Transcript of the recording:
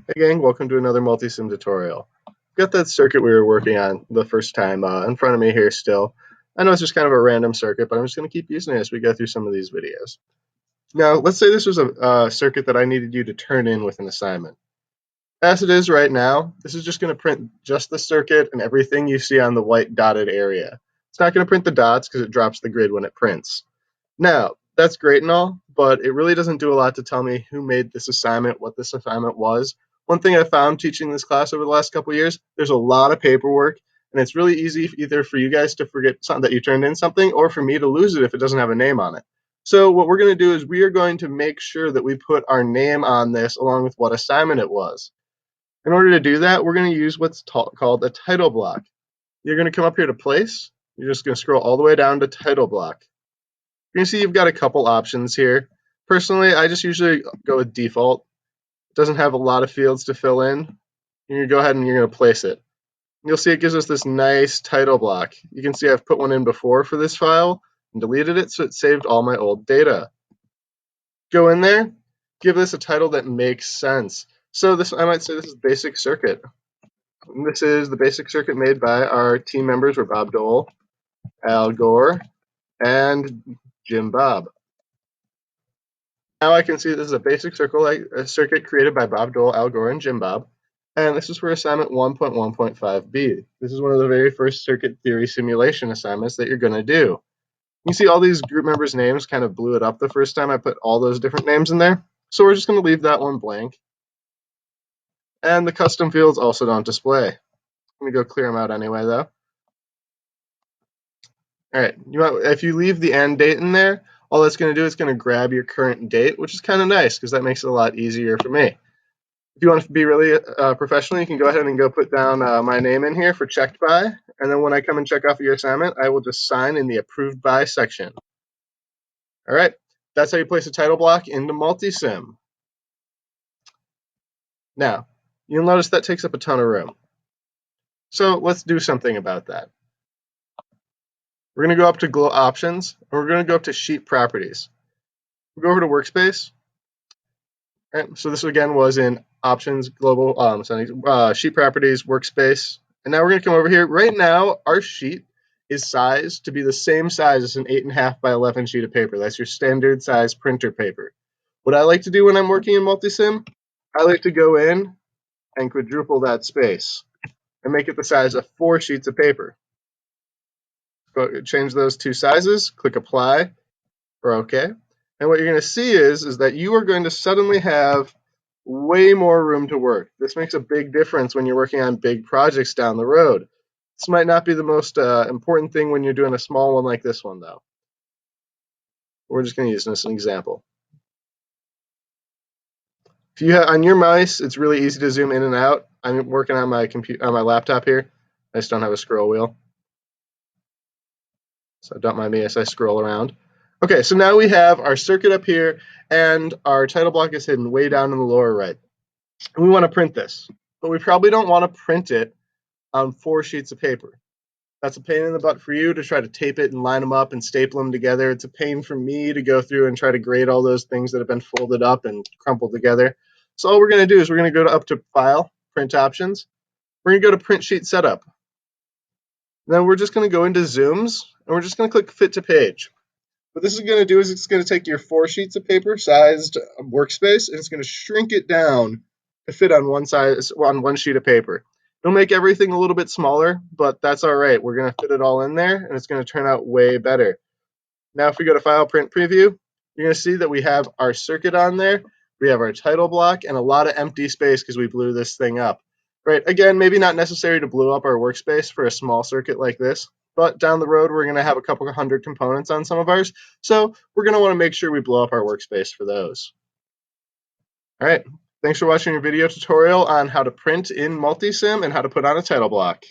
Hey gang, welcome to another Multisim tutorial. Got that circuit we were working on the first time in front of me here still. I know it's just kind of a random circuit, but I'm just going to keep using it as we go through some of these videos. Now, let's say this was a circuit that I needed you to turn in with an assignment. As it is right now, this is just going to print just the circuit and everything you see on the white dotted area. It's not going to print the dots because it drops the grid when it prints. Now, that's great and all, but it really doesn't do a lot to tell me who made this assignment, what this assignment was. One thing I found teaching this class over the last couple of years, there's a lot of paperwork, and it's really easy either for you guys to forget something that you turned in something, or for me to lose it if it doesn't have a name on it. So what we're going to do is we are going to make sure that we put our name on this along with what assignment it was. In order to do that, we're going to use what's called a title block. You're going to come up here to place. You're just going to scroll all the way down to title block. You can see you've got a couple options here. Personally, I just usually go with default. It doesn't have a lot of fields to fill in. You're going to go ahead and you're going to place it. You'll see it gives us this nice title block. You can see I've put one in before for this file and deleted it, so it saved all my old data. Go in there, give this a title that makes sense. So this, I might say this is basic circuit. And this is the basic circuit made by our team members were Bob Dole, Al Gore, and Jim Bob. Now I can see this is a basic circuit created by Bob Dole, Al Gore, and Jim Bob. And this is for assignment 1.1.5b. This is one of the very first circuit theory simulation assignments that you're going to do. You see all these group members' names kind of blew it up the first time I put all those different names in there. So we're just going to leave that one blank. And the custom fields also don't display. Let me go clear them out anyway, though. All right, if you leave the end date in there, all that's going to do is going to grab your current date, which is kind of nice because that makes it a lot easier for me. If you want to be really professional, you can go ahead and go put down my name in here for checked by, and then when I come and check off your assignment, I will just sign in the approved by section. All right, that's how you place a title block into Multisim. Now, you'll notice that takes up a ton of room. So let's do something about that. We're going to go up to Options, and we're going to go up to Sheet Properties. We'll go over to Workspace. All right, so this again was in Options, Global, Sheet Properties, Workspace. And now we're going to come over here. Right now, our sheet is sized to be the same size as an 8.5 by 11 sheet of paper. That's your standard size printer paper. What I like to do when I'm working in Multisim, I like to go in and quadruple that space and make it the size of 4 sheets of paper. Go change those two sizes, click Apply or OK. And what you're going to see is that you are going to suddenly have way more room to work. This makes a big difference when you're working on big projects down the road. This might not be the most important thing when you're doing a small one like this one, though. We're just going to use this as an example. If you have on your mice, it's really easy to zoom in and out. I'm working on my laptop here. I just don't have a scroll wheel, so don't mind me as I scroll around. Okay, so now we have our circuit up here, and our title block is hidden way down in the lower right. And we want to print this, but we probably don't want to print it on 4 sheets of paper. That's a pain in the butt for you to try to tape it and line them up and staple them together. It's a pain for me to go through and try to grade all those things that have been folded up and crumpled together. So all we're going to do is we're going to go up to File, Print Options. We're going to go to Print Sheet Setup. Then we're just going to go into Zooms, and we're just going to click Fit to Page. What this is going to do is it's going to take your 4 sheets of paper sized workspace, and it's going to shrink it down to fit on one sheet of paper. It'll make everything a little bit smaller, but that's all right. We're going to fit it all in there, and it's going to turn out way better. Now, if we go to File, Print, Preview, you're going to see that we have our circuit on there. We have our title block and a lot of empty space because we blew this thing up. Right, again, maybe not necessary to blow up our workspace for a small circuit like this, but down the road, we're going to have a couple of hundred components on some of ours, so we're going to want to make sure we blow up our workspace for those. All right, thanks for watching your video tutorial on how to print in Multisim and how to put on a title block.